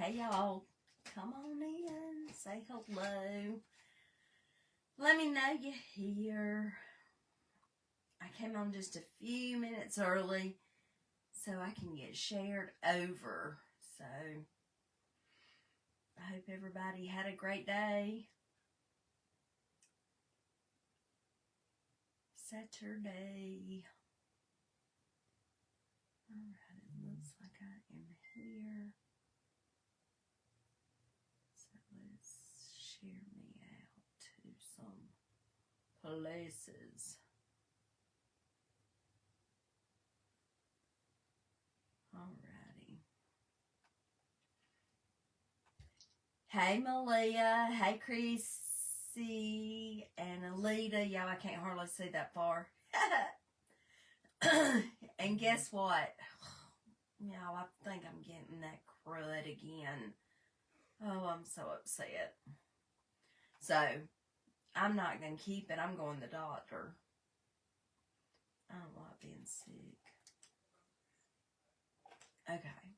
Hey y'all, come on in, say hello. Let me know you're here. I came on just a few minutes early so I can get shared over. So I hope everybody had a great day. Saturday. Alright, it looks like I am here. So let's share me out to some places. Alrighty. Hey Malia, hey Chrissy, and Alita. Y'all, I can't hardly see that far. And guess what? Y'all, I think I'm getting that crud again. Oh, I'm so upset. So, I'm not going to keep it. I'm going to the doctor. I don't like being sick. Okay.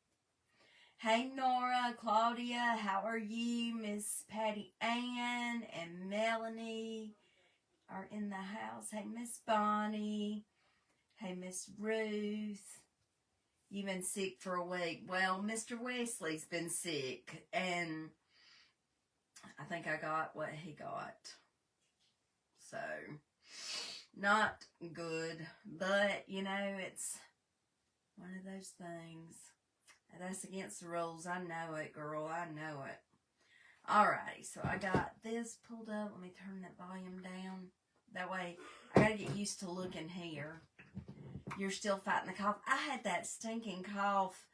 Hey, Nora, Claudia, how are you? Miss Patty Ann and Melanie are in the house. Hey, Miss Bonnie. Hey, Miss Ruth. You've been sick for a week. Well, Mr. Wesley's been sick, and I think I got what he got. So, not good, but, you know, it's one of those things. That's against the rules. I know it, girl. I know it. Alrighty, so I got this pulled up. Let me turn that volume down. That way, I gotta get used to looking here. You're still fighting the cough. I had that stinking cough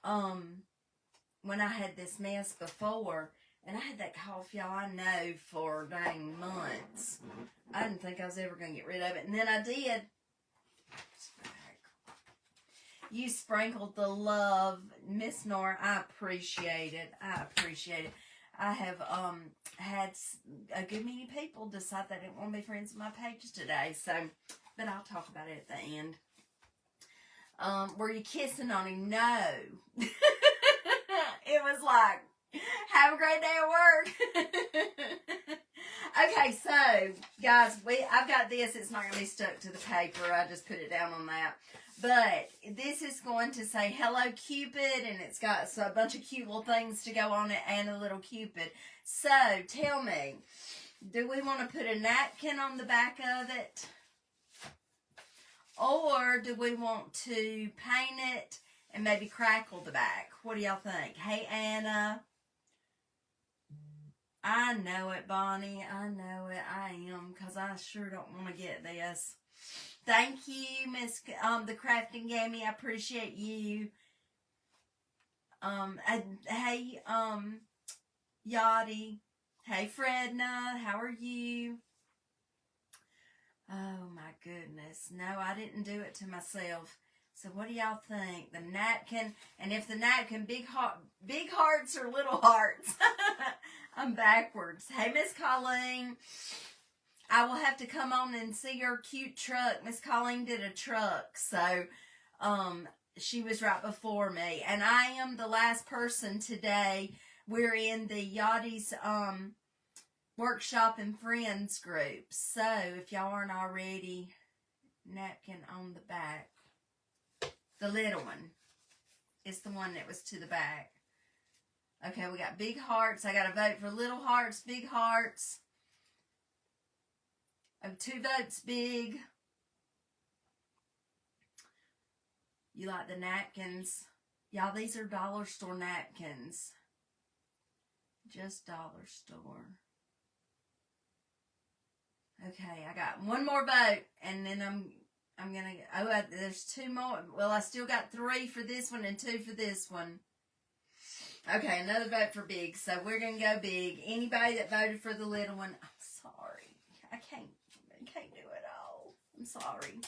when I had this mess before. And I had that cough, y'all, I know, for dang months. I didn't think I was ever going to get rid of it. And then I did. You sprinkled the love, Miss Nora. I appreciate it. I appreciate it. I have had a good many people decide they didn't want to be friends with my page today. So, but I'll talk about it at the end. Were you kissing on him? No. It was like, have a great day at work. Okay, so, guys, I've got this. It's not going to be stuck to the paper. I just put it down on that. But this is going to say, hello, Cupid, and it's got a bunch of cute little things to go on it and a little Cupid. So, tell me, do we want to put a napkin on the back of it? Or do we want to paint it and maybe crackle the back? What do y'all think? Hey, Anna. I know it, Bonnie. I know it. I am, because I sure don't want to get this. Thank you, Miss the Crafting Gammy. I appreciate you. Hey, Yachty. Hey, Fredna. How are you? Oh, my goodness. No, I didn't do it to myself. So what do y'all think? The napkin, and if the napkin, big hearts or little hearts? I'm backwards. Hey, Miss Colleen. I will have to come on and see your cute truck. Miss Colleen did a truck, so she was right before me. And I am the last person today. We're in the Yachty's Workshop and Friends group. So if y'all aren't already, napkin on the back. The little one. It's the one that was to the back. Okay, we got big hearts. I got to vote for little hearts, big hearts. 2 votes big. You like the napkins? Y'all, these are dollar store napkins. Just dollar store. Okay, I got one more vote, and then I'm gonna. Oh, there's 2 more. Well, I still got 3 for this one and 2 for this one. Okay, another vote for big. So we're gonna go big. Anybody that voted for the little one, I'm sorry. I can't do it all. I'm sorry.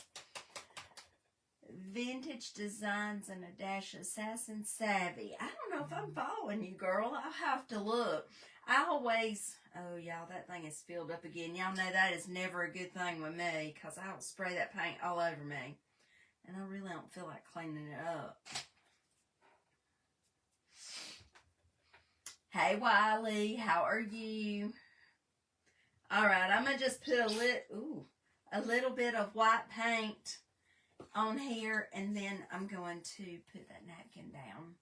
Vintage designs and a dash of assassin savvy. I don't know if I'm following you, girl. I'll have to look. I always, oh y'all, that thing is filled up again. Y'all know that is never a good thing with me, because I'll spray that paint all over me. And I really don't feel like cleaning it up. Hey, Wiley, how are you? All right, I'm going to just put a little bit of white paint on here, and then I'm going to put that napkin down.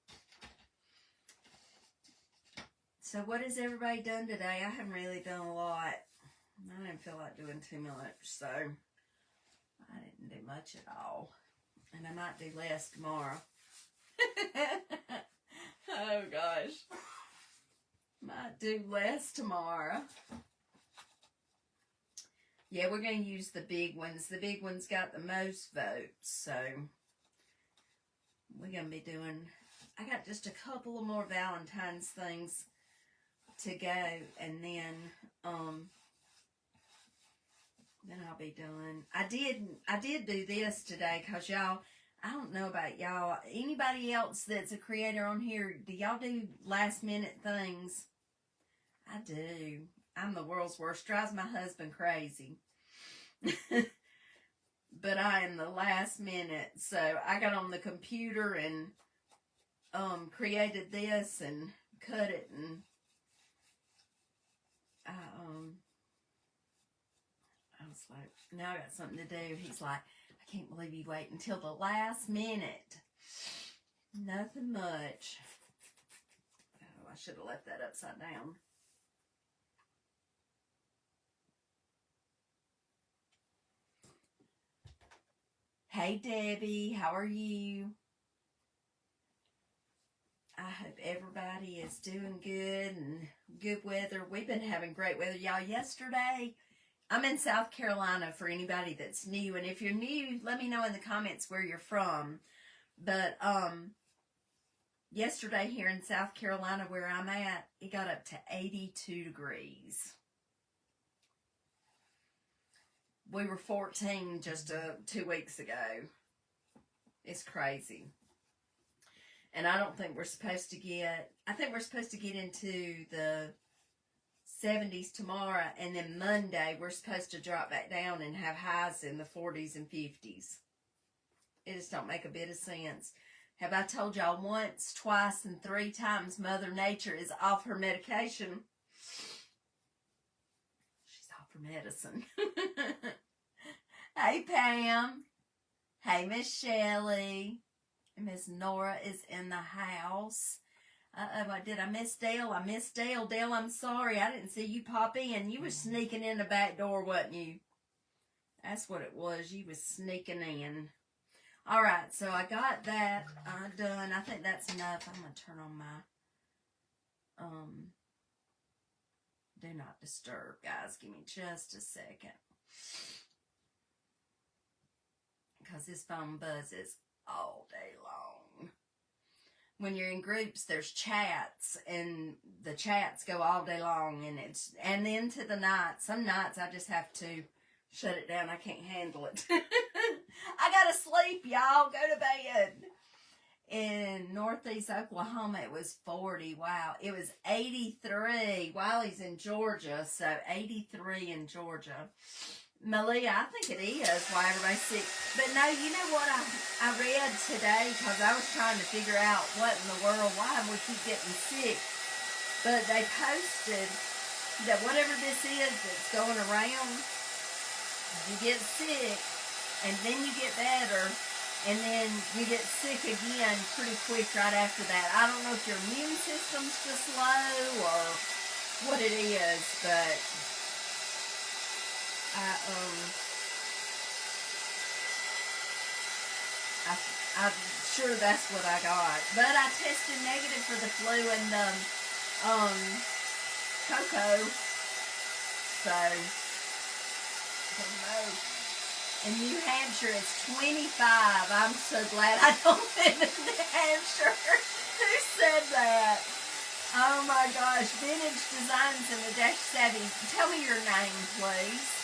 So what has everybody done today? I haven't really done a lot. I didn't feel like doing too much, so I didn't do much at all. And I might do less tomorrow. Oh, gosh. Might do less tomorrow. Yeah, we're going to use the big ones. The big ones got the most votes, so we're going to be doing... I got just a couple of more Valentine's things to go, and then I'll be done. I did do this today, because y'all, I don't know about y'all. Anybody else that's a creator on here, do y'all do last minute things? I do. I'm the world's worst. Drives my husband crazy. But I am the last minute. So I got on the computer and created this and cut it, and I was like, now I got something to do. He's like, I can't believe you wait until the last minute. Nothing much. Oh, I should have left that upside down. Hey, Debbie, how are you? I hope everybody is doing good and good weather. We've been having great weather, y'all. Yesterday, I'm in South Carolina for anybody that's new. And if you're new, let me know in the comments where you're from. But yesterday here in South Carolina where I'm at, it got up to 82 degrees. We were 14 just 2 weeks ago. It's crazy. And I don't think we're supposed to get... I think we're supposed to get into the 70s tomorrow. And then Monday, we're supposed to drop back down and have highs in the 40s and 50s. It just don't make a bit of sense. Have I told y'all once, twice, and 3 times Mother Nature is off her medication? She's off her medicine. Hey, Pam. Hey, Miss Shelley. Miss Nora is in the house. Did I miss Dale? I missed Dale. Dale, I'm sorry. I didn't see you pop in. You was sneaking in the back door, wasn't you? That's what it was. You was sneaking in. All right, so I got that done. I think that's enough. I'm going to turn on my do not disturb, guys. Give me just a second. Because this phone buzzes all day long. When you're in groups, there's chats, and the chats go all day long, and into the night. Some nights I just have to shut it down. I can't handle it. I gotta sleep, y'all. Go to bed. In Northeast Oklahoma, it was 40. Wow. It was 83. Wiley's in Georgia, so 83 in Georgia. Malia, I think it is why everybody's sick. But no, you know what I read today, because I was trying to figure out what in the world, why we keep getting sick. But they posted that whatever this is that's going around, you get sick, and then you get better, and then you get sick again pretty quick right after that. I don't know if your immune system's just low or what it is, but I'm sure that's what I got. But I tested negative for the flu and the cocoa. So, I don't know. In New Hampshire, it's 25. I'm so glad I don't live in New Hampshire. Who said that? Oh my gosh. Vintage Designs and the Dash Savvy. Tell me your name, please.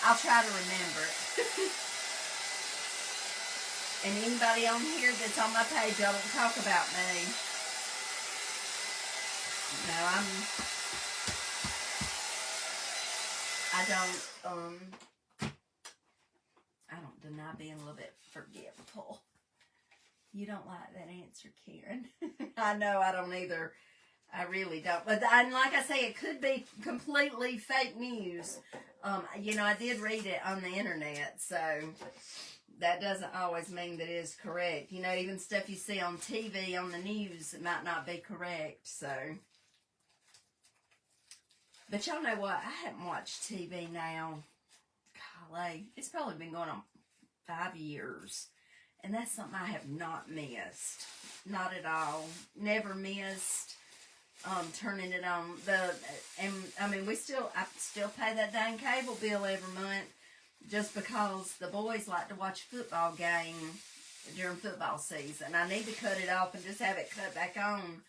I'll try to remember it. And anybody on here that's on my page, y'all don't talk about me. No, I don't deny being a little bit forgetful. You don't like that answer, Karen. I know I don't either. I really don't. But and like I say, it could be completely fake news. You know, I did read it on the internet, so that doesn't always mean that it is correct. You know, even stuff you see on TV, on the news, it might not be correct, so. But y'all know what? I haven't watched TV now. Golly, it's probably been going on 5 years. And that's something I have not missed. Not at all. Never missed turning it on. And I mean, I still pay that dang cable bill every month just because the boys like to watch a football game during football season. I need to cut it off and just have it cut back on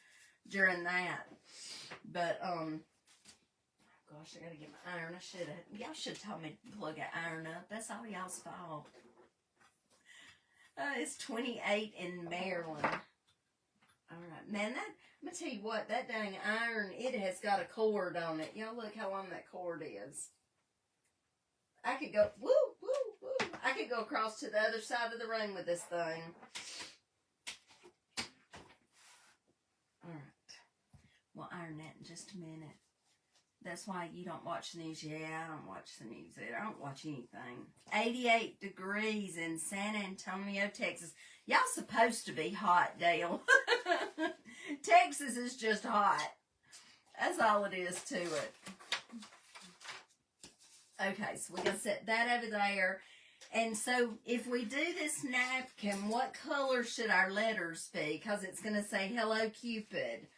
during that. But gosh, I gotta get my iron. Y'all should have told me to plug that iron up. That's all y'all's fault. It's 28 in Maryland. Alright, man, I'm gonna tell you what, that dang iron, it has got a cord on it. Y'all look how long that cord is. I could go, woo, woo, woo. I could go across to the other side of the room with this thing. Alright, we'll iron that in just a minute. That's why you don't watch the news. Yeah, I don't watch the news either. I don't watch anything. 88 degrees in San Antonio, Texas. Y'all supposed to be hot, Dale. Texas is just hot. That's all it is to it. Okay, so we're going to set that over there. And so if we do this napkin, what color should our letters be? Because it's going to say, Hello, Cupid.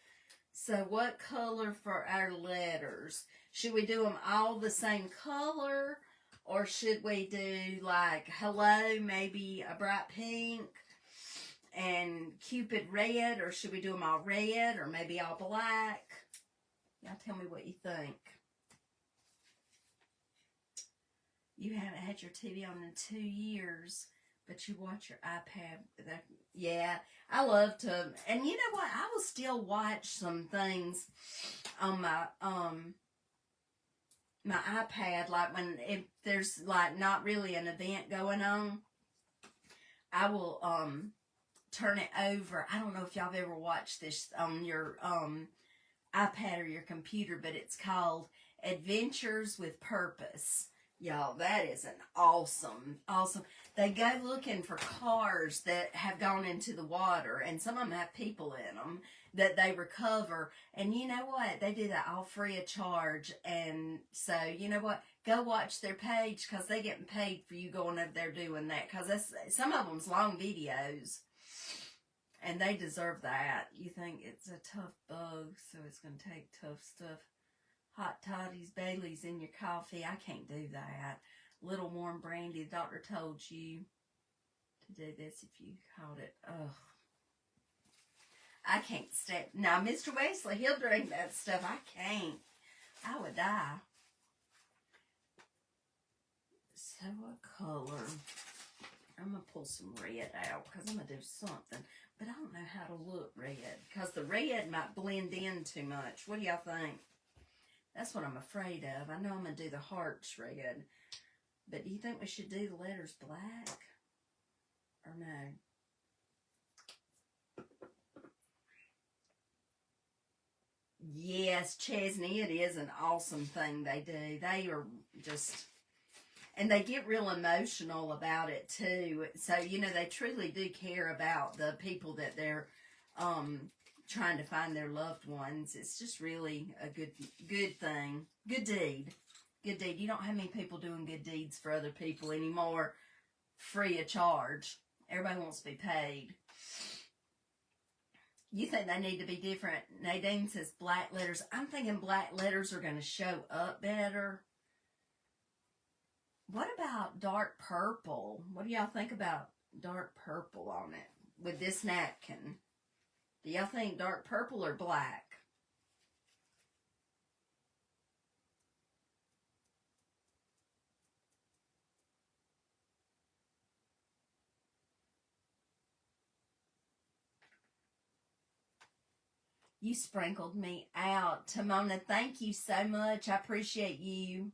So what color for our letters? Should we do them all the same color? Or should we do like hello, maybe a bright pink, and Cupid red? Or should we do them all red or maybe all black? Y'all tell me what you think. You haven't had your TV on in 2 years. But you watch your iPad. Yeah, I love to. And you know what? I will still watch some things on my my iPad. Like if there's like not really an event going on, I will turn it over. I don't know if y'all have ever watched this on your iPad or your computer, but it's called Adventures with Purpose. Y'all, that is an awesome. They go looking for cars that have gone into the water, and some of them have people in them that they recover. And you know what? They do that all free of charge. And so, you know what? Go watch their page because they're getting paid for you going over there doing that. Because some of them's long videos, and they deserve that. You think it's a tough bug, so it's going to take tough stuff. Hot toddies, Baileys in your coffee. I can't do that. Little warm brandy. The doctor told you to do this if you caught it. Ugh. I can't stand. Now, Mr. Wesley, he'll drink that stuff. I can't. I would die. So what color? I'm going to pull some red out because I'm going to do something. But I don't know how to look red because the red might blend in too much. What do y'all think? That's what I'm afraid of. I know I'm going to do the hearts red. But do you think we should do the letters black? Or no? Yes, Chesney, it is an awesome thing they do. They are just... And they get real emotional about it, too. So, you know, they truly do care about the people that they're... trying to find their loved ones. It's just really a good thing. Good deed. Good deed. You don't have many people doing good deeds for other people anymore free of charge. Everybody wants to be paid. You think they need to be different. Nadine says black letters. I'm thinking black letters are going to show up better. What about dark purple? What do y'all think about dark purple on it with this napkin? Do y'all think dark purple or black? You sprinkled me out. Timona, thank you so much. I appreciate you.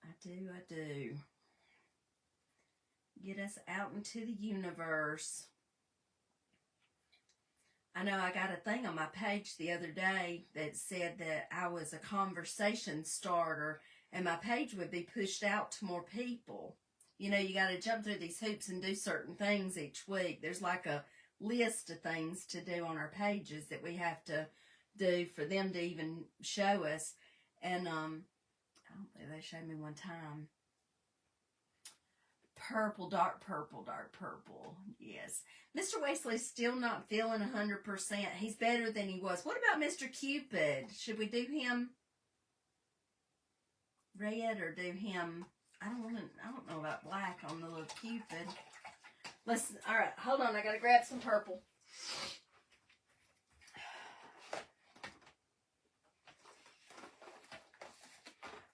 I do. Get us out into the universe. I know I got a thing on my page the other day that said that I was a conversation starter and my page would be pushed out to more people. You know, you got to jump through these hoops and do certain things each week. There's like a list of things to do on our pages that we have to do for them to even show us. And I don't think they showed me one time. Purple, dark purple, dark purple. Yes. Mr. Wesley's still not feeling 100%. He's better than he was. What about Mr. Cupid? Should we do him red or do him... I don't know about black on the little Cupid. All right, hold on. I got to grab some purple.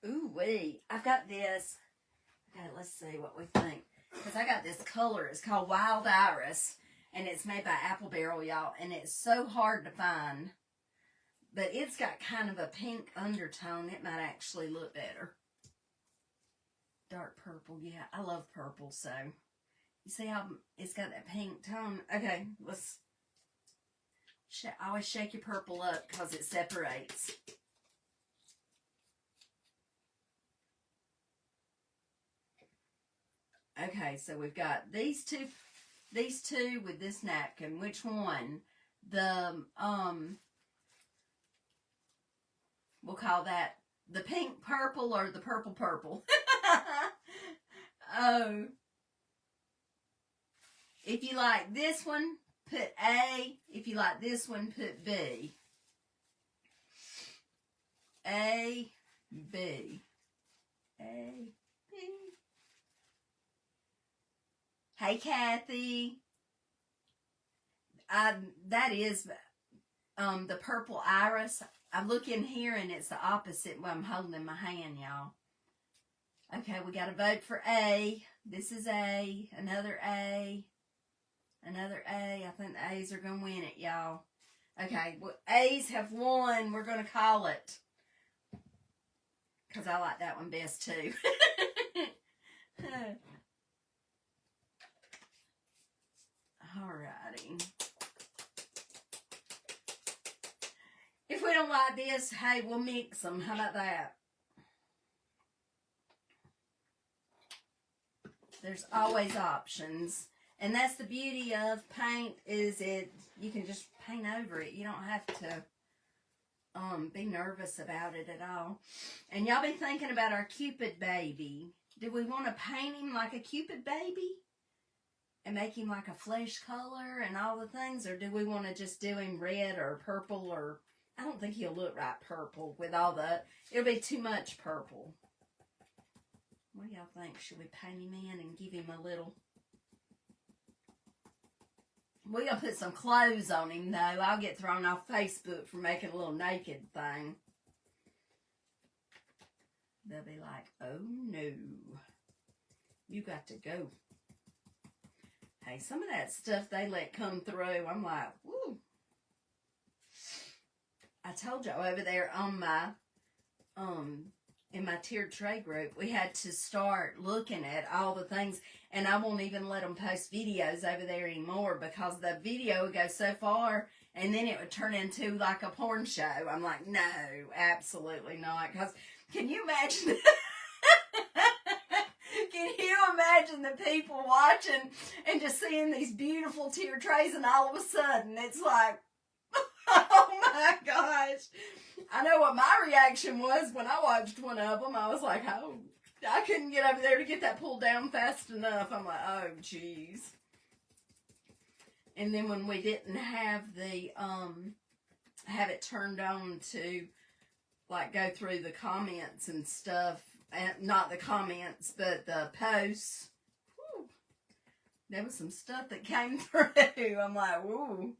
Ooh, wee. I've got this. Okay, let's see what we think. Because I got this color. It's called Wild Iris. And it's made by Apple Barrel, y'all. And it's so hard to find. But it's got kind of a pink undertone. It might actually look better. Dark purple. Yeah, I love purple. So, you see how it's got that pink tone? Okay, let's... always shake your purple up because it separates. Okay, so we've got these two with this napkin. Which one? The, we'll call that the pink purple or the purple purple. Oh. If you like this one, put A. If you like this one, put B. A, B. A, B. Hey, Kathy. That is the purple iris. I look in here and it's the opposite what I'm holding in my hand, y'all. Okay, we got to vote for A. This is A. Another A. Another A. I think the A's are going to win it, y'all. Okay, well, A's have won. We're going to call it. Because I like that one best, too. Alrighty. If we don't like this, hey, we'll mix them. How about that? There's always options. And that's the beauty of paint is you can just paint over it. You don't have to be nervous about it at all. And y'all be thinking about our Cupid baby. Do we want to paint him like a Cupid baby? And make him like a flesh color and all the things? Or do we want to just do him red or purple? Or I don't think he'll look right purple with all the... It'll be too much purple. What do y'all think? Should we paint him in and give him a little... We're going to put some clothes on him, though. I'll get thrown off Facebook for making a little naked thing. They'll be like, oh, no. You got to go. Hey, some of that stuff they let come through, I'm like, woo. I told y'all over there on my, in my tiered tray group, we had to start looking at all the things, and I won't even let them post videos over there anymore because the video would go so far, and then it would turn into like a porn show. I'm like, no, absolutely not, because can you imagine Can you imagine the people watching and just seeing these beautiful tier trays and all of a sudden it's like, oh my gosh. I know what my reaction was when I watched one of them. I was like, oh, I couldn't get over there to get that pulled down fast enough. I'm like, oh, jeez. And then when we didn't have the, have it turned on to, like, go through the comments and stuff, not the comments, but the posts, whew, there was some stuff that came through. I'm like, woo.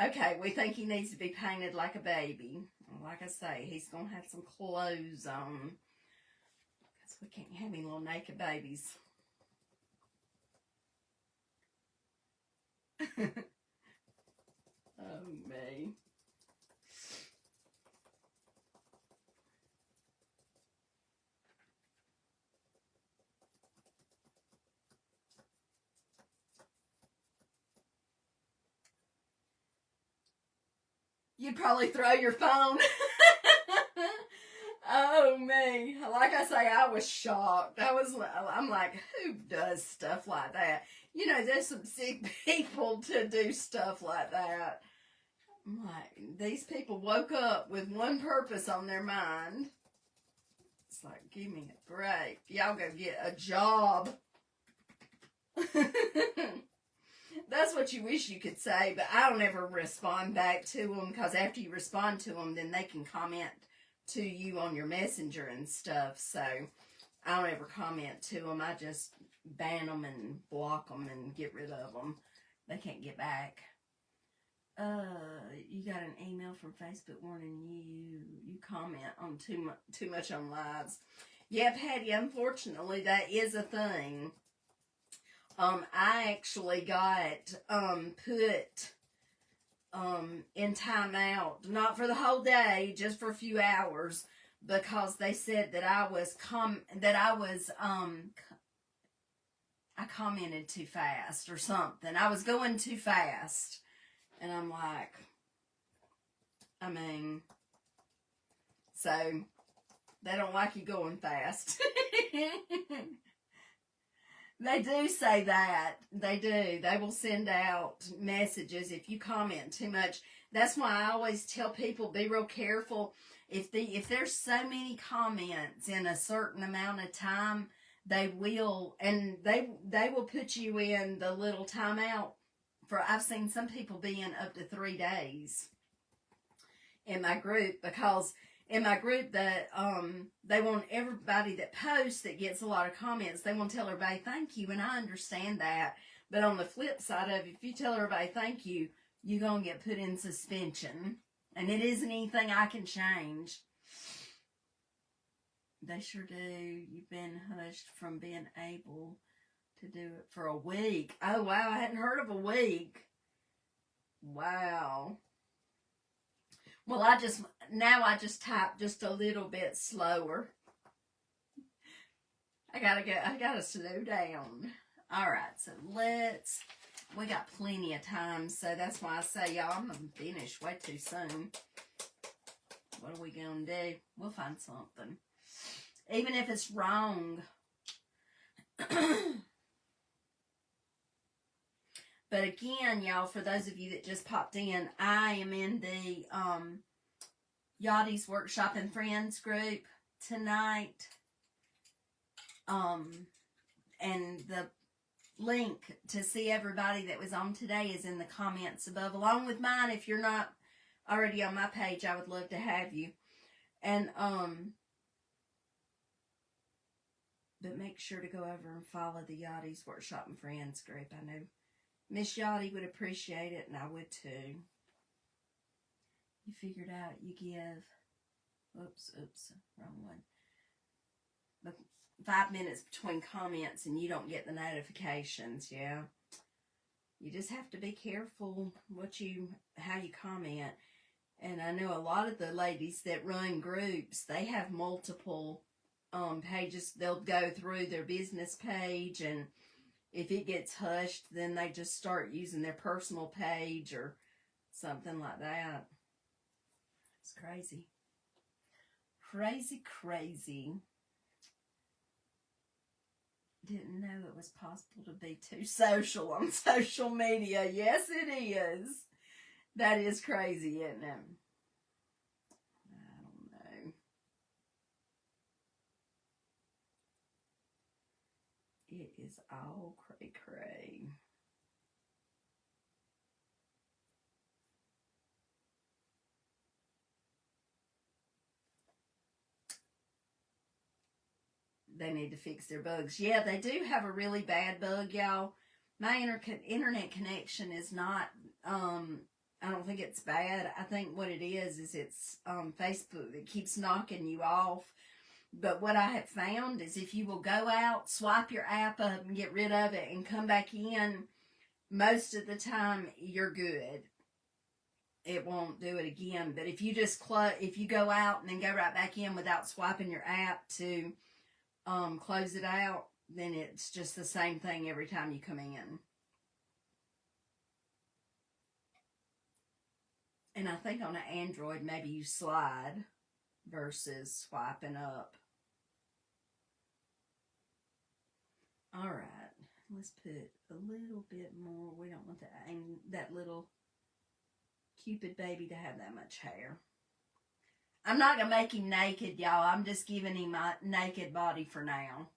Okay, we think he needs to be painted like a baby. Like I say, he's going to have some clothes on. Because we can't have any little naked babies. Oh, me. you'd probably throw your phone. Oh, me. Like I say, I was shocked. I'm like, who does stuff like that? You know, there's some sick people to do stuff like that. I'm like, these people woke up with one purpose on their mind. It's like, give me a break. Y'all go get a job. That's what you wish you could say, but I don't ever respond back to them, because after you respond to them, then they can comment to you on your messenger and stuff. So I don't ever comment to them. I just ban them and block them and get rid of them. They can't get back. You got an email from Facebook warning you comment on too much on lives. Yeah, Patty, unfortunately that is a thing. I actually got put in timeout, not for the whole day, just for a few hours, because they said that I commented too fast or something. I was going too fast. And I'm like, I mean, so they don't like you going fast. They do say that. They do. They will send out messages if you comment too much. That's why I always tell people, be real careful. If there's so many comments in a certain amount of time, they will put you in the little timeout. I've seen some people be in up to 3 days in my group, because in my group that they want everybody that posts, that gets a lot of comments, they want to tell everybody thank you, and I understand that. But on the flip side of it, if you tell everybody thank you, you're going to get put in suspension, and it isn't anything I can change. They sure do. You've been hushed from being able to do it for a week. Oh, wow, I hadn't heard of a week. Wow. Well, I just type just a little bit slower. I gotta slow down. All right, so we got plenty of time, so that's why I say, y'all, I'm gonna finish way too soon. What are we gonna do? We'll find something. Even if it's wrong. But again, y'all, for those of you that just popped in, I am in the Yachty's Workshop and Friends group tonight. And the link to see everybody that was on today is in the comments above, along with mine. If you're not already on my page, I would love to have you. And but make sure to go over and follow the Yachty's Workshop and Friends group. I know Miss Yachty would appreciate it, and I would too. You figured out you give, oops, wrong one. But 5 minutes between comments and you don't get the notifications, yeah. You just have to be careful how you comment. And I know a lot of the ladies that run groups, they have multiple pages. They'll go through their business page, and if it gets hushed, then they just start using their personal page or something like that. It's crazy. Crazy. Didn't know it was possible to be too social on social media. Yes, it is. That is crazy, isn't it? I don't know. It is all cray. They need to fix their bugs. Yeah, they do have a really bad bug, y'all. My internet connection is not, I don't think it's bad. I think what it is it's Facebook that keeps knocking you off. But what I have found is if you will go out, swipe your app up and get rid of it and come back in, most of the time you're good. It won't do it again. But if you just if you go out and then go right back in without swiping your app to close it out, then it's just the same thing every time you come in. And I think on an Android, maybe you slide versus swiping up. All right, let's put a little bit more. We don't want that little Cupid baby to have that much hair. I'm not going to make him naked, y'all. I'm just giving him my naked body for now.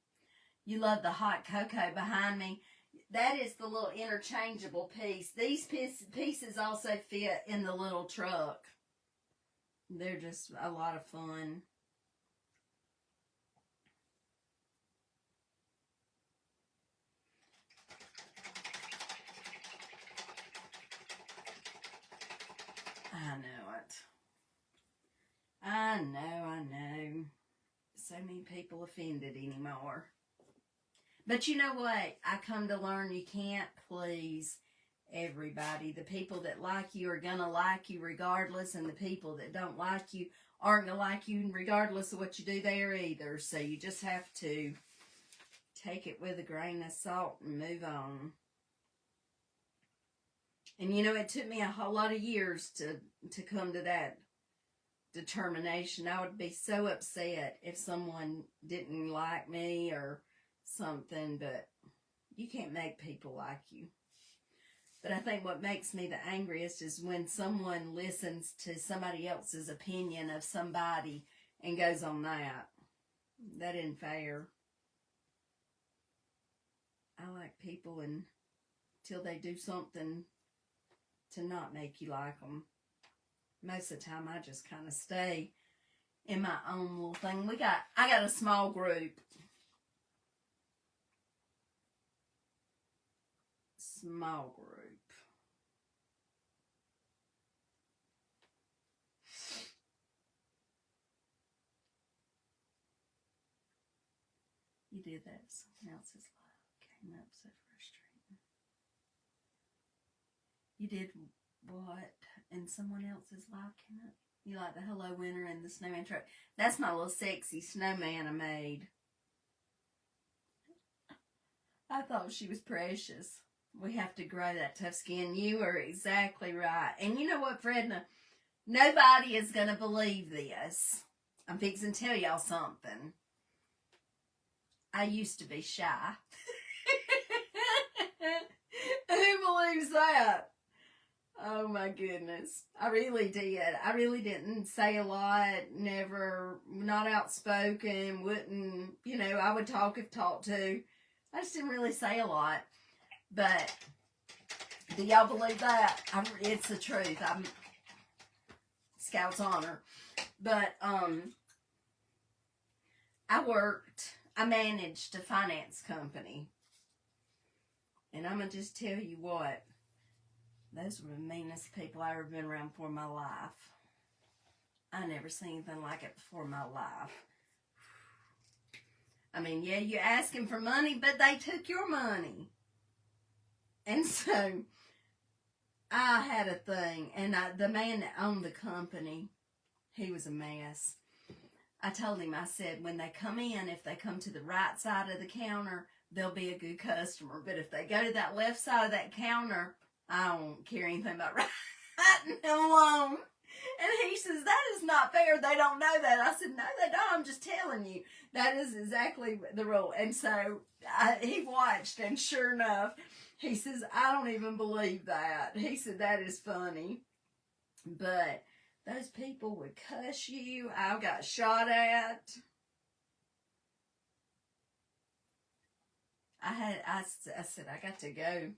You love the hot cocoa behind me. That is the little interchangeable piece. These pieces also fit in the little truck. They're just a lot of fun. I know it. I know. So many people offended anymore. But you know what? I come to learn you can't please everybody. The people that like you are going to like you regardless, and the people that don't like you aren't going to like you regardless of what you do there either. So you just have to take it with a grain of salt and move on. And you know, it took me a whole lot of years to come to that determination. I would be so upset if someone didn't like me or something, but you can't make people like you. But I think what makes me the angriest is when someone listens to somebody else's opinion of somebody and goes on that. That isn't fair. I like people until they do something to not make you like them. Most of the time I just kind of stay in my own little thing. I got a small group. Small group. You did that. Someone else's life came up so frustrating. You did what? And someone else's life came up? You like the Hello Winter and the snowman truck? That's my little sexy snowman I made. I thought she was precious. We have to grow that tough skin. You are exactly right. And you know what, Fredna? Nobody is going to believe this. I'm fixing to tell y'all something. I used to be shy. Who believes that? Oh my goodness. I really did. I really didn't say a lot. Never, not outspoken. Wouldn't, I would talk if talked to. I just didn't really say a lot. But do y'all believe that? It's the truth. I'm Scout's honor. But I managed a finance company. And I'm going to just tell you what. Those were the meanest people I ever been around for in my life. I never seen anything like it before in my life. I mean, yeah, you're asking for money, but they took your money. And so, I had a thing, and the man that owned the company, he was a mess. I told him, I said, when they come in, if they come to the right side of the counter, they'll be a good customer. But if they go to that left side of that counter, I don't care anything about writing them alone. And he says, that is not fair. They don't know that. I said, no, they don't. I'm just telling you. That is exactly the rule. And so he watched, and sure enough, he says, I don't even believe that. He said, that is funny. But those people would cuss you. I got shot at. I said, I got to go.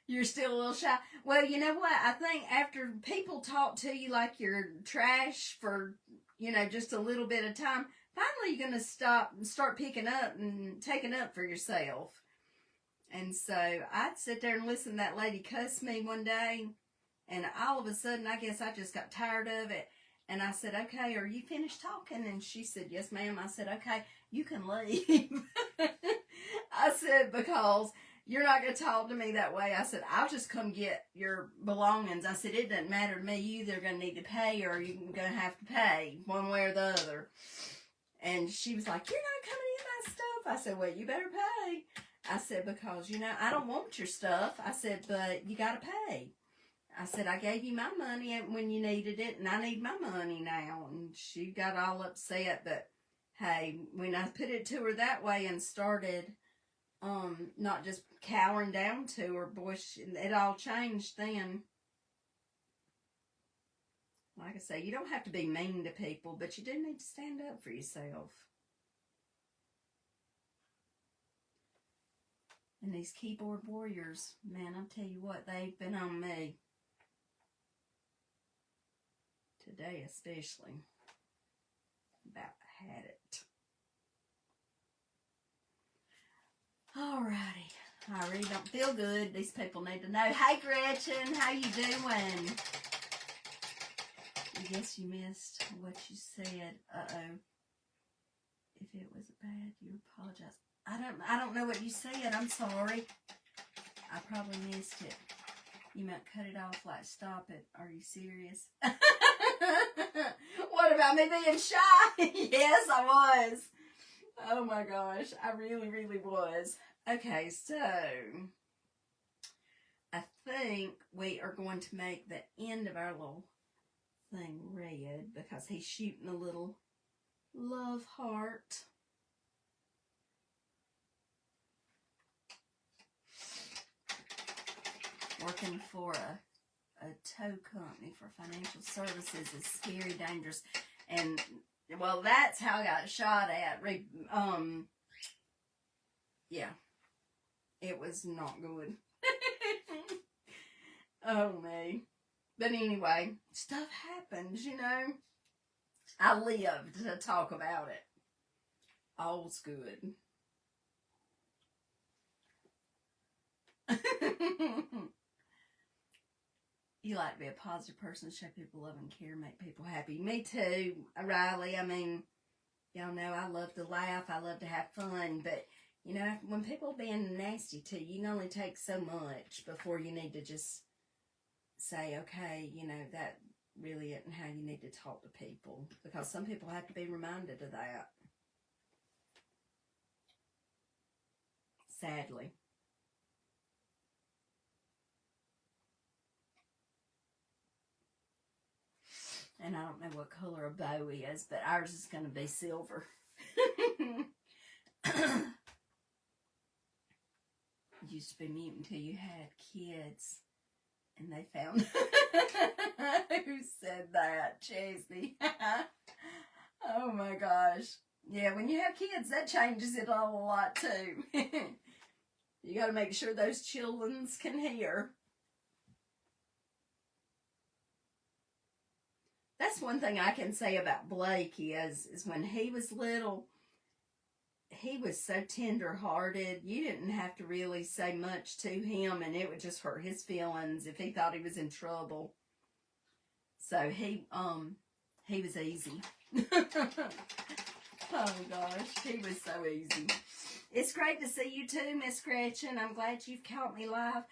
You're still a little shy. Well, you know what? I think after people talk to you like you're trash for, just a little bit of time, finally you're going to start picking up and taking up for yourself. And so I'd sit there and listen to that lady cuss me one day, and all of a sudden, I guess I just got tired of it. And I said, okay, are you finished talking? And she said, yes, ma'am. I said, okay, you can leave. I said, because you're not going to talk to me that way. I said, I'll just come get your belongings. I said, it doesn't matter to me. You either going to need to pay or you're going to have to pay one way or the other. And she was like, you're not coming in my stuff. I said, well, you better pay. I said, because, I don't want your stuff. I said, but you got to pay. I said, I gave you my money when you needed it, and I need my money now. And she got all upset, but hey, when I put it to her that way and started not just cowering down to her, boy, it all changed then. Like I say, you don't have to be mean to people, but you do need to stand up for yourself. And these keyboard warriors, man, I'll tell you what, they've been on me. Today especially. About had it. Alrighty. I really don't feel good. These people need to know. Hey, Gretchen, how you doing? I guess you missed what you said. Uh-oh. If it was bad, you apologize. I don't know what you said. I'm sorry. I probably missed it. You might cut it off like stop it. Are you serious? What about me being shy? Yes, I was. Oh my gosh. I really, really was. Okay, so I think we are going to make the end of our little thing red because he's shooting a little love heart. Working for a tow company for financial services is scary, dangerous, and well, that's how I got shot at. Yeah, it was not good. Oh me. But anyway, stuff happens, you know. I lived to talk about it. All's good. You like to be a positive person, show people love and care, make people happy. Me too, Riley. I mean, y'all know I love to laugh. I love to have fun. But, you know, when people are being nasty to you, you can only take so much before you need to just say, okay, you know, that really isn't how you need to talk to people. Because some people have to be reminded of that. Sadly. And I don't know what color a bow is, but ours is going to be silver. Used to be mute until you had kids. And they found who said that, Chesney. Oh my gosh. Yeah, when you have kids, that changes it all a lot too. You got to make sure those children can hear. That's one thing I can say about Blake is when he was little, he was so tender-hearted. You didn't have to really say much to him, and it would just hurt his feelings if he thought he was in trouble. So he was easy. Oh gosh, he was so easy. It's great to see you too, Miss Gretchen. I'm glad you've caught me live.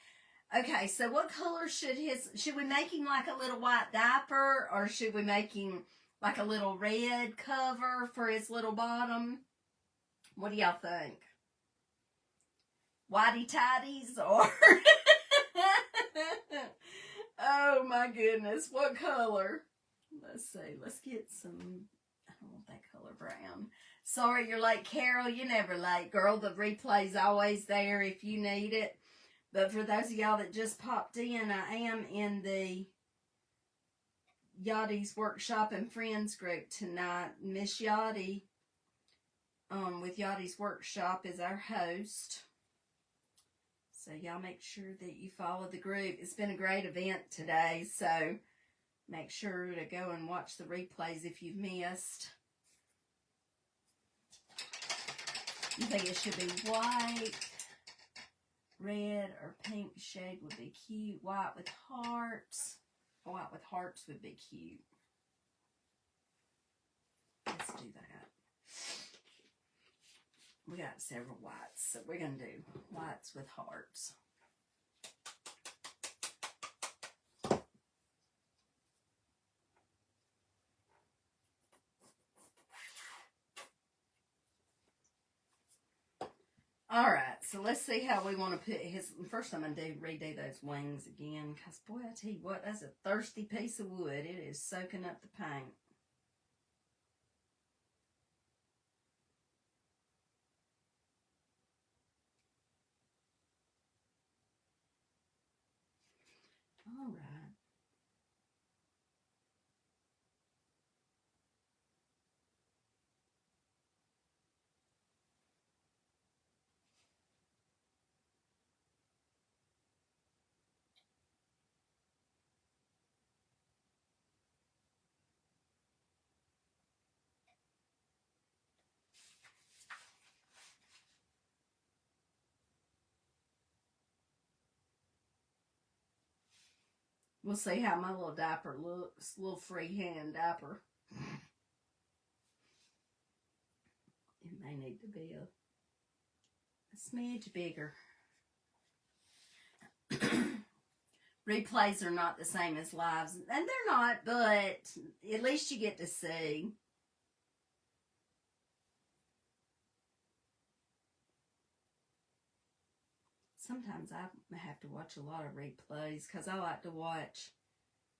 Okay, so what color should we make him like a little white diaper, or should we make him like a little red cover for his little bottom? What do y'all think? Whitey tidies or? Oh my goodness, what color? Let's see, let's get some, I don't want that color brown. Sorry you're late, Carol, you're never late, girl. The replay's always there if you need it. But for those of y'all that just popped in, I am in the Yottie's Workshop and Friends group tonight. Miss Yachty with Yottie's Workshop is our host. So y'all make sure that you follow the group. It's been a great event today, so make sure to go and watch the replays if you've missed. You think it should be white? Red or pink shade would be cute. White with hearts. White with hearts would be cute. Let's do that. We got several whites, so we're going to do whites with hearts. All right, so let's see how we want to put his. First, I'm going to redo those wings again. Because, boy, I tell you what, that's a thirsty piece of wood. It is soaking up the paint. All right. We'll see how my little diaper looks. Little freehand diaper. It may need to be a smidge bigger. Replays are not the same as lives. And they're not, but at least you get to see. Sometimes I have to watch a lot of replays because I like to watch,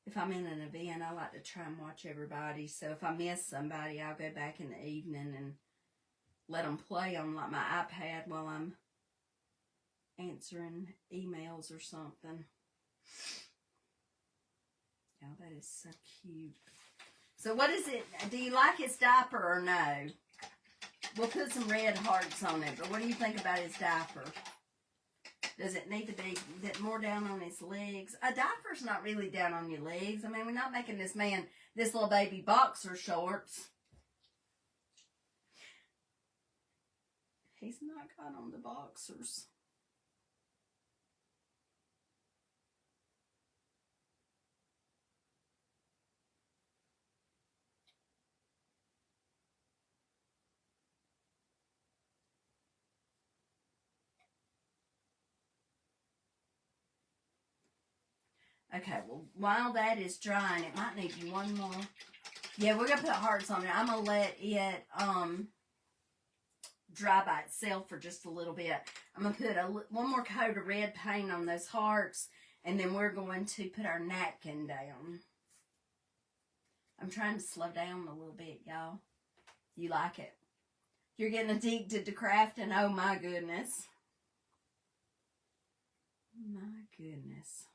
if I'm in an event, I like to try and watch everybody. So if I miss somebody, I'll go back in the evening and let them play on like my iPad while I'm answering emails or something. Oh, that is so cute. So what is it? Do you like his diaper or no? We'll put some red hearts on it, but what do you think about his diaper? Does it need to be more down on his legs? A diaper's not really down on your legs. I mean, we're not making this man, this little baby, boxer shorts. He's not got on the boxers. Okay, well, while that is drying, it might need one more. Yeah, we're going to put hearts on it. I'm going to let it dry by itself for just a little bit. I'm going to put one more coat of red paint on those hearts, and then we're going to put our napkin down. I'm trying to slow down a little bit, y'all. You like it? You're getting addicted to crafting? Oh, my goodness. My goodness.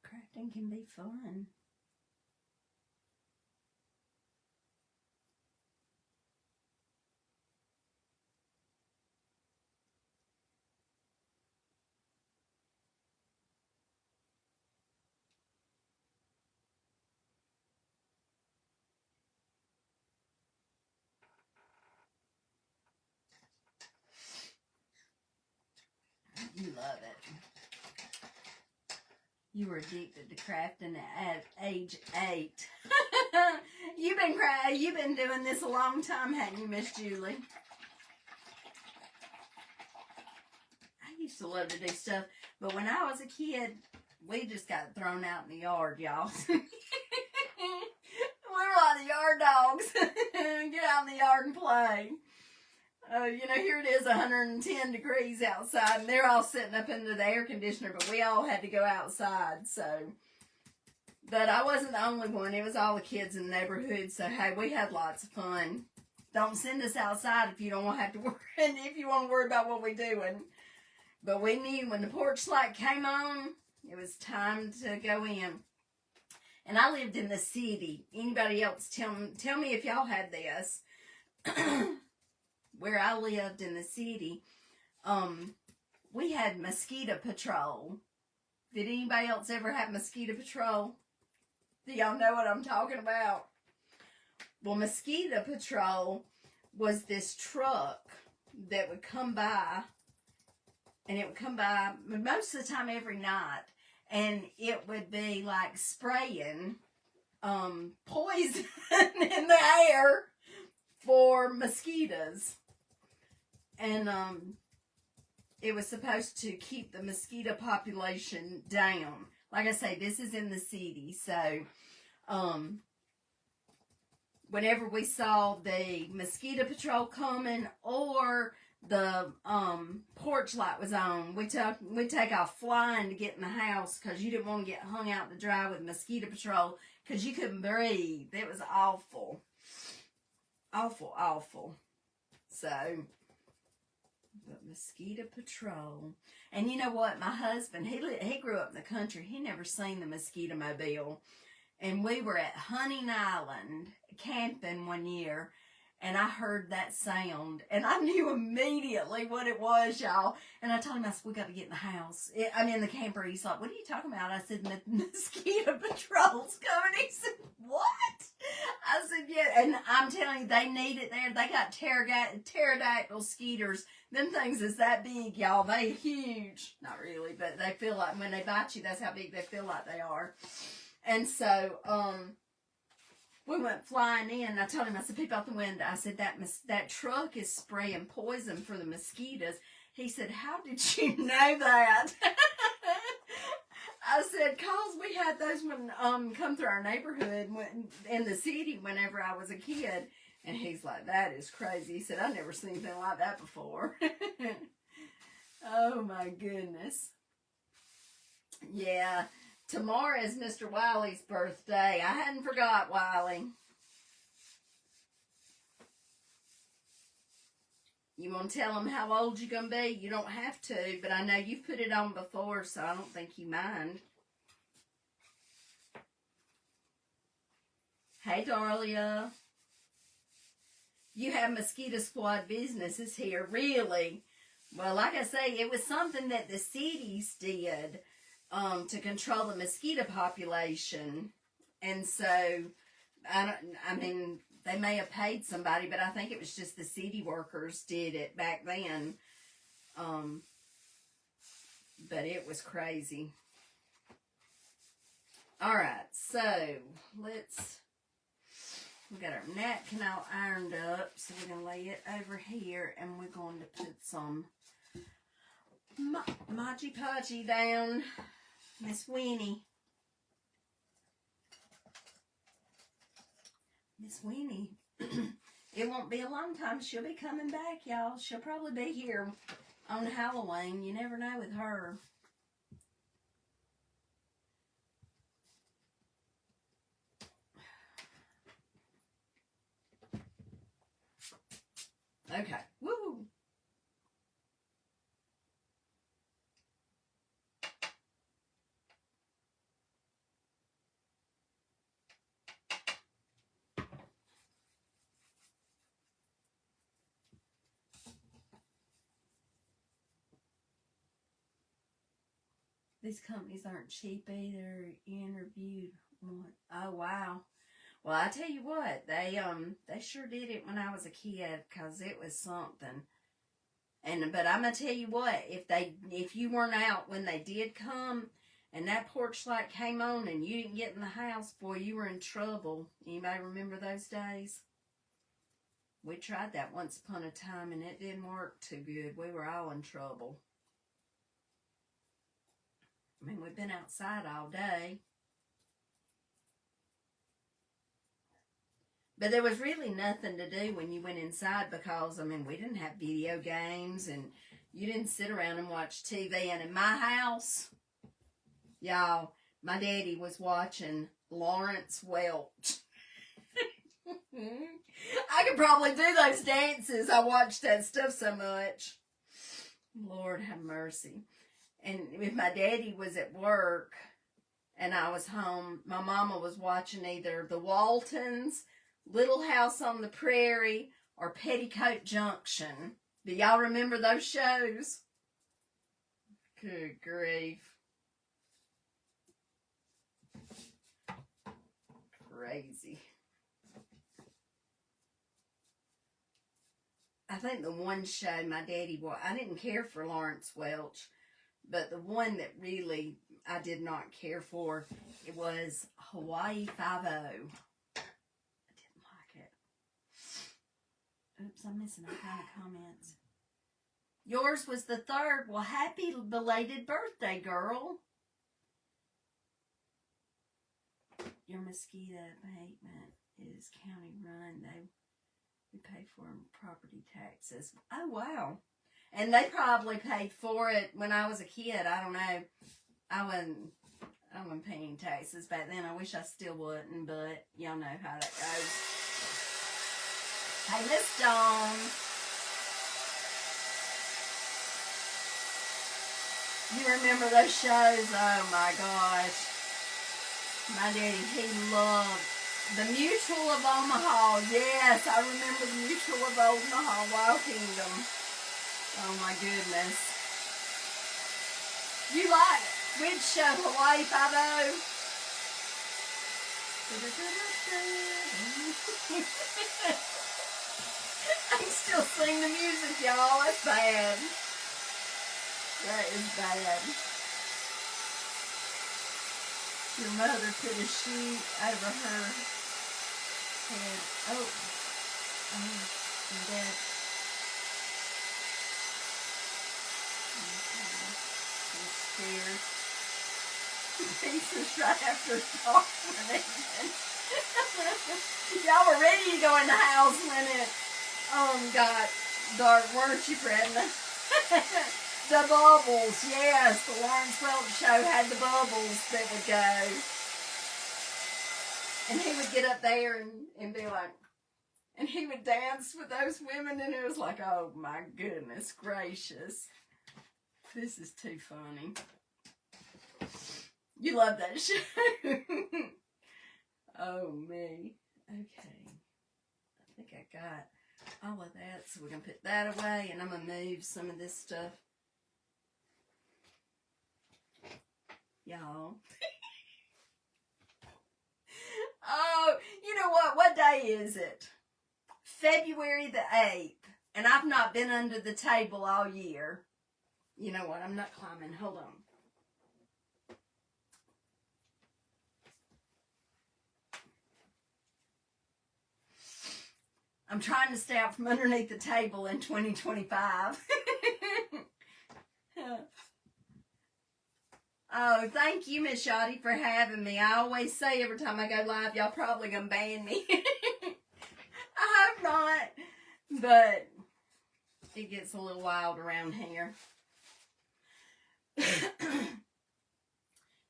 Crafting can be fun. You love it. You were addicted to crafting at age 8. You've been doing this a long time, haven't you, Miss Julie? I used to love to do stuff, but when I was a kid, we just got thrown out in the yard, y'all. We were like the yard dogs. Get out in the yard and play. Here it is, 110 degrees outside, and they're all sitting up into the air conditioner, but we all had to go outside, so. But I wasn't the only one. It was all the kids in the neighborhood, so, hey, we had lots of fun. Don't send us outside if you don't want to have to worry, and if you want to worry about what we're doing. But we knew when the porch light came on, it was time to go in. And I lived in the city. Anybody else, tell me if y'all had this. Where I lived in the city, we had mosquito patrol. Did anybody else ever have mosquito patrol? Do y'all know what I'm talking about? Well, mosquito patrol was this truck that would come by, and it would come by most of the time every night, and it would be like spraying poison in the air for mosquitoes. And it was supposed to keep the mosquito population down. like I say, this is in the city. So, whenever we saw the mosquito patrol coming or the porch light was on, we take off flying to get in the house because you didn't want to get hung out to dry with mosquito patrol because you couldn't breathe. It was awful. Awful, awful. So, but mosquito patrol. And you know what? My husband, he grew up in the country. He never seen the mosquito mobile. And we were at Hunting Island camping one year, and I heard that sound, and I knew immediately what it was, y'all. And I told him, I said, we got to get in the house. I'm in the camper. He's like, what are you talking about? I said, the mosquito patrol's coming. He said, what? I said, yeah. And I'm telling you, they need it there. They got pterodactyl skeeters. Them things is that big, y'all. They huge. Not really, but they feel like when they bite you, that's how big they feel like they are. And so, we went flying in. I told him, I said, peep out the window. I said, that truck is spraying poison for the mosquitoes. He said, how did you know that? I said, cause we had those when come through our neighborhood in the city whenever I was a kid. And he's like, that is crazy. He said, I've never seen anything like that before. Oh my goodness. Yeah. Tomorrow is Mr. Wiley's birthday. I hadn't forgot Wiley. You want to tell him how old you're going to be? You don't have to, but I know you've put it on before, so I don't think you mind. Hey, Darlia. You have Mosquito Squad businesses here, really? Well, like I say, it was something that the cities did. To control the mosquito population. And so, I mean, they may have paid somebody, but I think it was just the city workers did it back then. But it was crazy. All right, so we got our napkin all ironed up, so we're going to lay it over here, and we're going to put some Maji Podgy down. Miss Weenie. Miss Weenie. It won't be a long time. She'll be coming back, y'all. She'll probably be here on Halloween. You never know with her. Okay. Woo! These companies aren't cheap either. Interviewed one. Oh, wow. Well, I tell you what, they sure did it when I was a kid, because it was something. But I'm gonna tell you what, if you weren't out when they did come, and that porch light came on, and you didn't get in the house, boy, you were in trouble. Anybody remember those days? We tried that once upon a time, and it didn't work too good. We were all in trouble. I mean, we've been outside all day. But there was really nothing to do when you went inside because, I mean, we didn't have video games and you didn't sit around and watch TV. And in my house, y'all, my daddy was watching Lawrence Welch. I could probably do those dances. I watched that stuff so much. Lord have mercy. And if my daddy was at work and I was home, my mama was watching either The Waltons, Little House on the Prairie, or Petticoat Junction. Do y'all remember those shows? Good grief. Crazy. I think the one show my daddy watched, I didn't care for Lawrence Welch, but the one that really I did not care for, it was Hawaii Five-0. I didn't like it. Oops, I'm missing all kind of comments. Yours was the 3rd. Well, happy belated birthday, girl. your mosquito abatement is county run. We pay for property taxes. Oh, wow. And they probably paid for it when I was a kid. I don't know. I wasn't paying taxes back then. I wish I still wouldn't, but y'all know how that goes. Hey, Miss Dawn. You remember those shows? Oh, my gosh. My daddy, he loved the Mutual of Omaha. Yes, I remember the Mutual of Omaha, Wild Kingdom. Oh, my goodness. You like which show, Hawaii Five-0? I can still sing the music, y'all. That's bad. That is bad. Your mother put a sheet over her head. Oh, and Dad. I'm scared. Pieces right after talking. Y'all were ready to go in the house when it got dark, weren't you, Brenda? The bubbles, yes. The Lawrence Welk show had the bubbles that would go. And he would get up there and be like, and he would dance with those women, and it was like, oh my goodness gracious. This is too funny. You love that show. Oh, me. Okay. I think I got all of that, so we're going to put that away, and I'm going to move some of this stuff. Y'all. Oh, you know what? What day is it? February the 8th. And I've not been under the table all year. You know what? I'm not climbing. Hold on. I'm trying to stay out from underneath the table in 2025. Oh, thank you, Miss Shoddy, for having me. I always say every time I go live, y'all probably gonna ban me. I hope not, but it gets a little wild around here.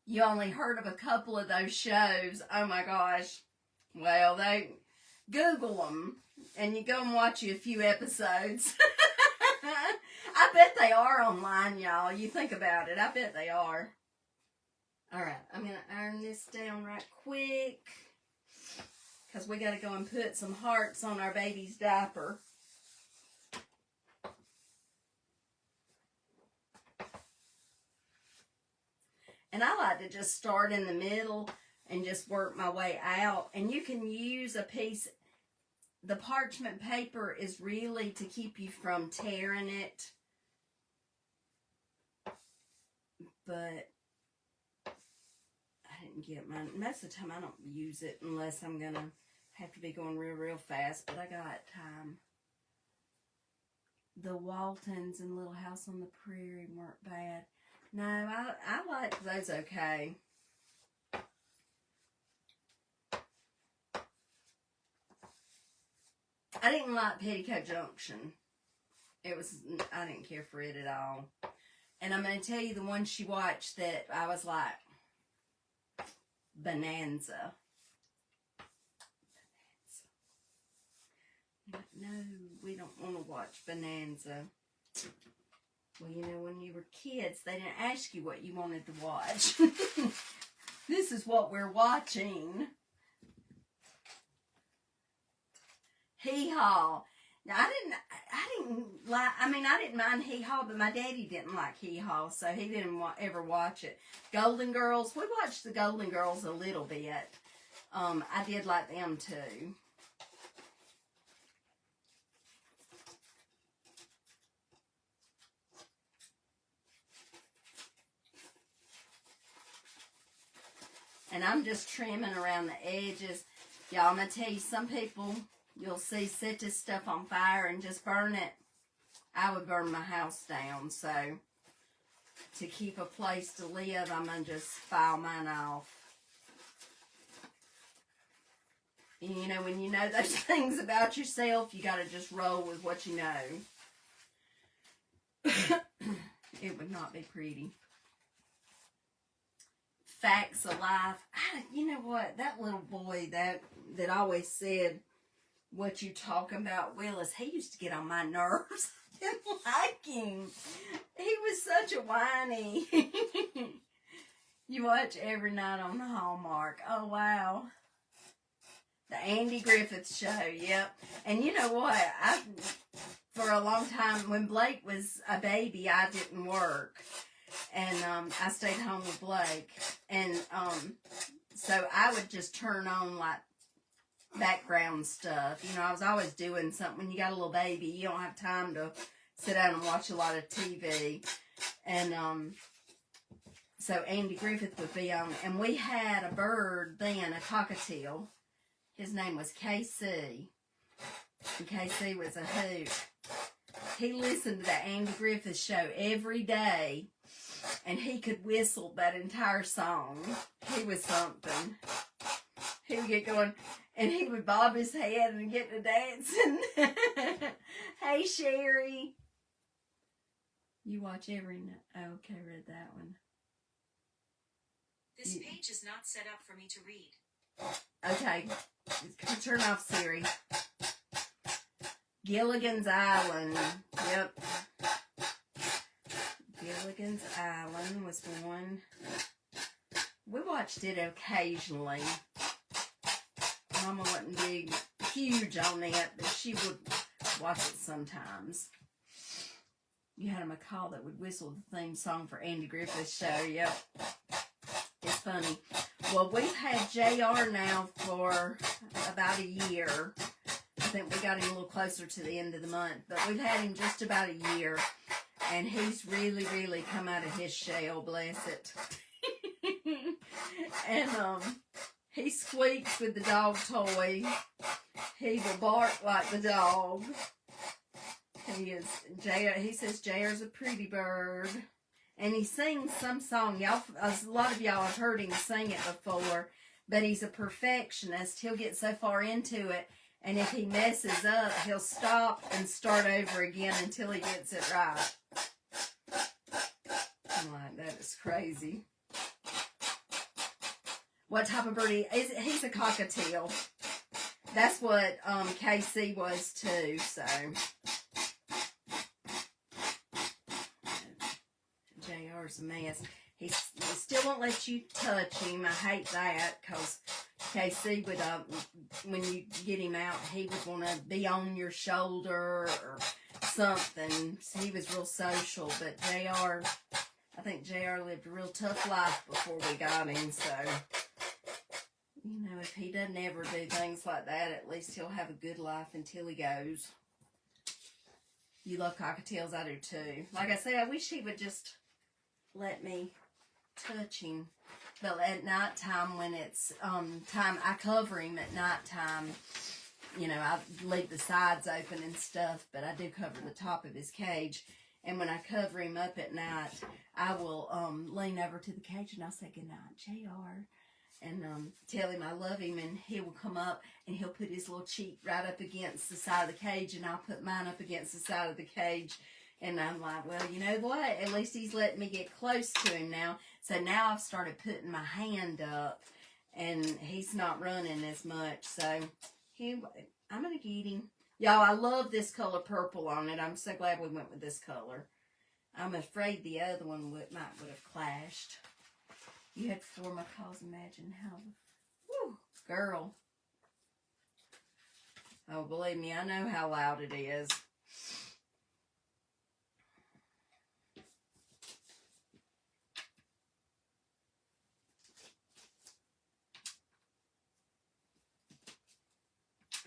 You only heard of a couple of those shows. Oh my gosh. Well, Google them and you go and watch you a few episodes. I bet they are online, y'all. You think about it. I bet they are. All right, I'm going to iron this down right quick because we got to go and put some hearts on our baby's diaper. And I like to just start in the middle and just work my way out. And you can use a piece. The parchment paper is really to keep you from tearing it. But I didn't get mine. Most of the time I don't use it unless I'm going to have to be going real fast. But I got the Waltons and Little House on the Prairie weren't bad. No, I like those okay. I didn't like Petticoat Junction. I didn't care for it at all. And I'm going to tell you the one she watched that I was like, Bonanza. No, we don't want to watch Bonanza. Well, you know, when you were kids, they didn't ask you what you wanted to watch. This is what we're watching. Hee Haw. Now, I didn't mind Hee Haw, but my daddy didn't like Hee Haw, so he didn't ever watch it. Golden Girls, we watched the Golden Girls a little bit. I did like them too. And I'm just trimming around the edges. Y'all, I'm going to tell you, some people, you'll see, set this stuff on fire and just burn it. I would burn my house down. So, to keep a place to live, I'm going to just file mine off. You know, when you know those things about yourself, you got to just roll with what you know. It would not be pretty. Facts of life. You know what? That little boy that always said, "What you talking about, Willis?" He used to get on my nerves. I didn't like him. He was such a whiny. You watch every night on the Hallmark. Oh, wow. The Andy Griffith Show, yep. And you know what? For a long time, when Blake was a baby, I didn't work. And I stayed home with Blake. And so I would just turn on, like, background stuff. You know, I was always doing something. When you got a little baby, you don't have time to sit down and watch a lot of TV. And so Andy Griffith would be on. And we had a bird then, a cockatiel. His name was KC. And KC was a hoot. He listened to the Andy Griffith Show every day. And he could whistle that entire song. He was something. He would get going, and he would bob his head and get to dancing. Hey, Sherry. You watch every night. Oh, okay, read that one. This page is not set up for me to read. Okay, turn off Siri. Gilligan's Island. Yep. Gilligan's Island was one. We watched it occasionally. Mama wasn't big, huge on it, but she would watch it sometimes. You had a macaw that would whistle the theme song for Andy Griffith's show. Yep. It's funny. Well, we've had JR now for about a year. I think we got him a little closer to the end of the month, but we've had him just about a year. And he's really, really come out of his shell, bless it. And he squeaks with the dog toy. He will bark like the dog. He says JR's a pretty bird. And he sings some song. Y'all, a lot of y'all have heard him sing it before. But he's a perfectionist. He'll get so far into it. And if he messes up, he'll stop and start over again until he gets it right. I'm like, that is crazy. What type of bird he's a cockatiel. That's what KC was too, so. JR's a mess. He still won't let you touch him. I hate that because KC would, when you get him out, he would want to be on your shoulder or something. He was real social, but JR, I think JR lived a real tough life before we got him, so. You know, if he doesn't ever do things like that, at least he'll have a good life until he goes. You love cockatiels, I do too. Like I say, I wish he would just let me touch him. But at nighttime, when it's time, I cover him at nighttime. You know, I leave the sides open and stuff, but I do cover the top of his cage. And when I cover him up at night, I will lean over to the cage and I'll say, "Good night, JR." And tell him I love him, and he will come up and he'll put his little cheek right up against the side of the cage, and I'll put mine up against the side of the cage. And I'm like, well, you know what? At least he's letting me get close to him now. So now I've started putting my hand up, and he's not running as much. So I'm going to get him. Y'all, I love this color purple on it. I'm so glad we went with this color. I'm afraid the other one would have clashed. You had 4 macaws. Imagine how. Whew, girl. Oh, believe me, I know how loud it is.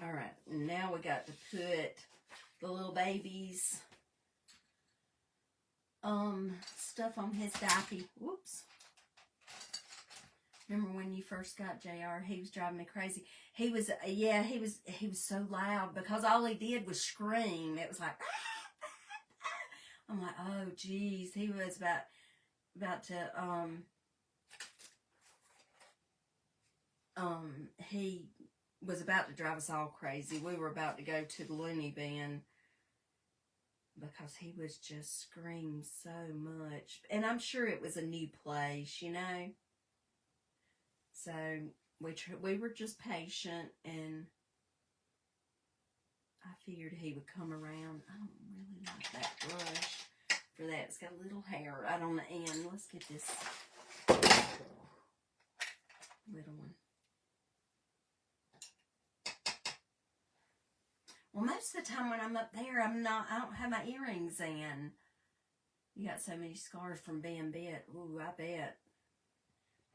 All right, now we got to put the little baby's stuff on his diaper. Whoops. Remember when you first got JR? He was driving me crazy. He was so loud because all he did was scream. It was like, I'm like, oh geez, he was about to he was about to drive us all crazy. We were about to go to the loony bin because he was just screaming so much. And I'm sure it was a new place, you know. So we were just patient, and I figured he would come around. I don't really like that brush for that. It's got a little hair right on the end. Let's get this little one. Well, most of the time when I'm up there, I don't have my earrings in. You got so many scars from being bit. Ooh, I bet.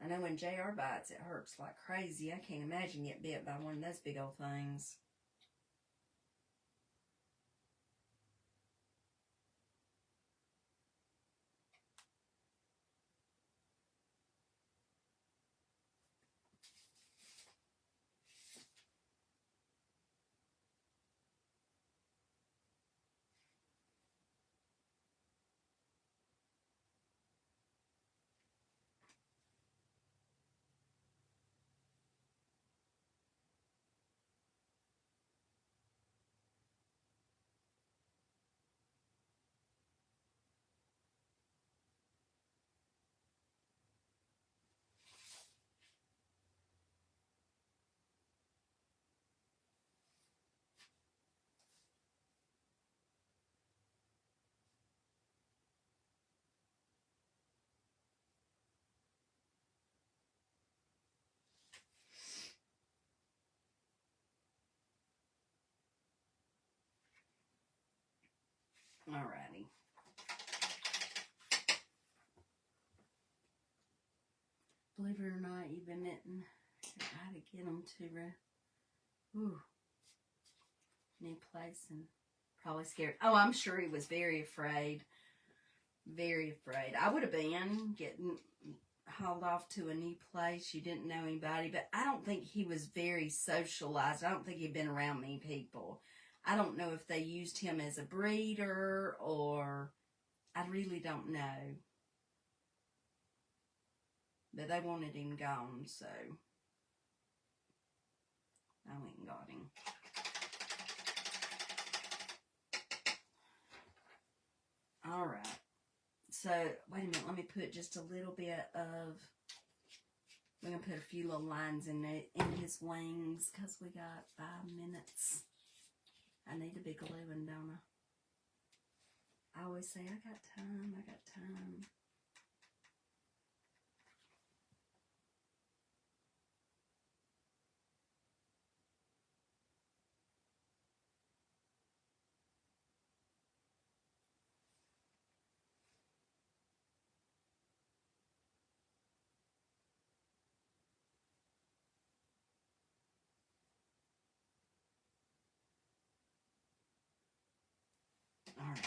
I know when JR bites, it hurts like crazy. I can't imagine getting bit by one of those big old things. Alrighty. Believe it or not, you've been knitting. How to get them to new place, and probably scared. Oh, I'm sure he was very afraid. Very afraid. I would have been getting hauled off to a new place. You didn't know anybody, but I don't think he was very socialized. I don't think he'd been around many people. I don't know if they used him as a breeder, or I really don't know. But they wanted him gone, so I went and got him. All right. So, wait a minute. Let me put just a little bit of... We're going to put a few little lines in his wings because we got 5 minutes. I need to be gluing, don't I? I always say, I got time, I got time. All right.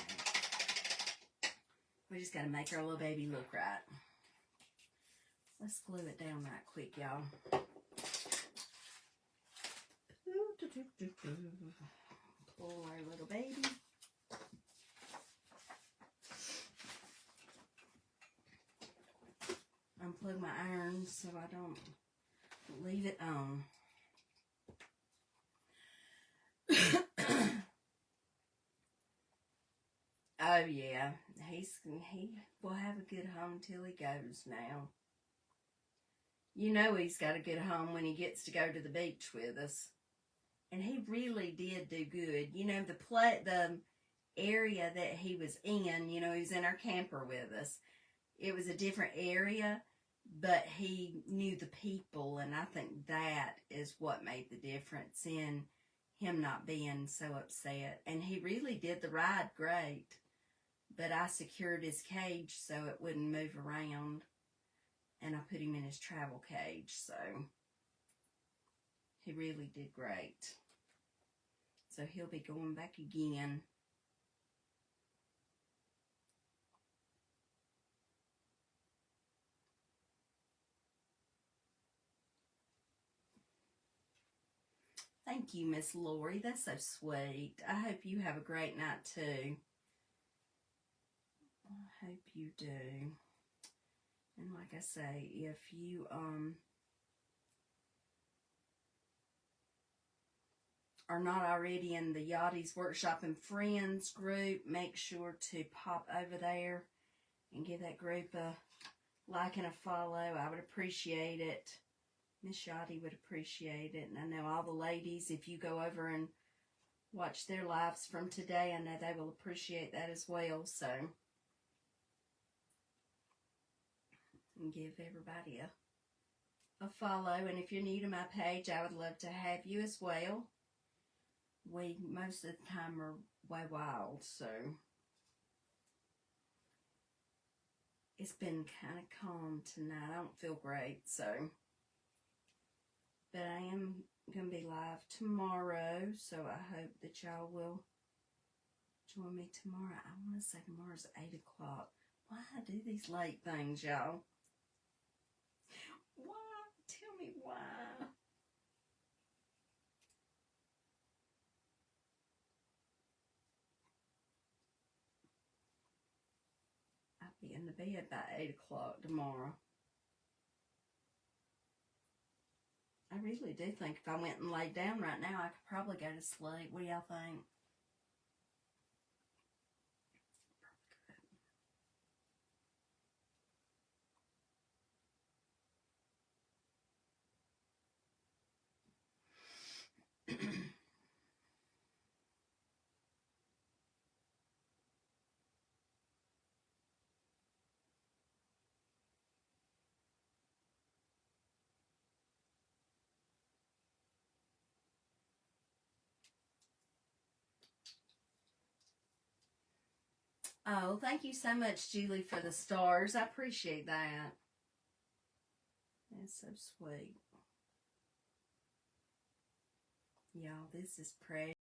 We just got to make our little baby look right. Let's glue it down right quick, y'all. Pull our little baby. Unplug my iron so I don't leave it on. Oh yeah, he will have a good home till he goes now. You know he's got a good home when he gets to go to the beach with us. And he really did do good. You know, the area that he was in, you know, he was in our camper with us. It was a different area, but he knew the people, and I think that is what made the difference in him not being so upset. And he really did the ride great. But I secured his cage so it wouldn't move around. And I put him in his travel cage, so he really did great. So he'll be going back again. Thank you, Miss Lori. That's so sweet. I hope you have a great night, too. I hope you do. And like I say, if you, are not already in the Yachty's Workshop and Friends group, make sure to pop over there and give that group a like and a follow. I would appreciate it. Miss Yachty would appreciate it. And I know all the ladies, if you go over and watch their lives from today, I know they will appreciate that as well. So, and give everybody a follow. And if you're new to my page, I would love to have you as well. We, most of the time, are way wild, so it's been kind of calm tonight. I don't feel great, so. But I am going to be live tomorrow, so I hope that y'all will join me tomorrow. I want to say tomorrow's 8 o'clock. Why I do these late things, y'all? Why? Tell me why. I'll be in the bed by 8 o'clock tomorrow. I really do think if I went and laid down right now, I could probably go to sleep. What do y'all think? Oh, thank you so much, Julie, for the stars. I appreciate that. That's so sweet. Y'all, this is pretty.